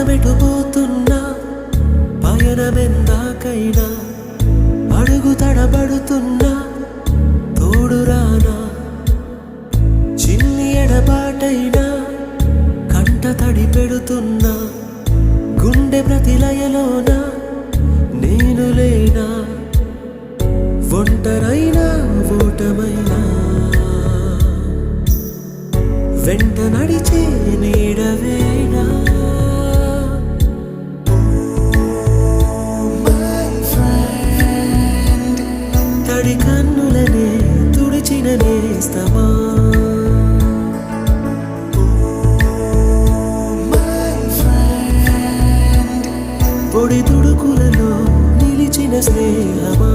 మనమెటుపోతున్నా పయనమెందాకైనా అడుగు తడబడుతున్నా తోడురానా చిన్ని ఎడబాటైనా కంట తడి పెడుతున్నా గుండె ప్రతిలయలోన నేను లేనా ఒంటరైనా ఓటమైనా వెంట నడిచే నీడవేనా తడి కన్నులనే తుడిచిన నేస్తమా పొడి తుడుకులలో నిలిచిన స్నేహమా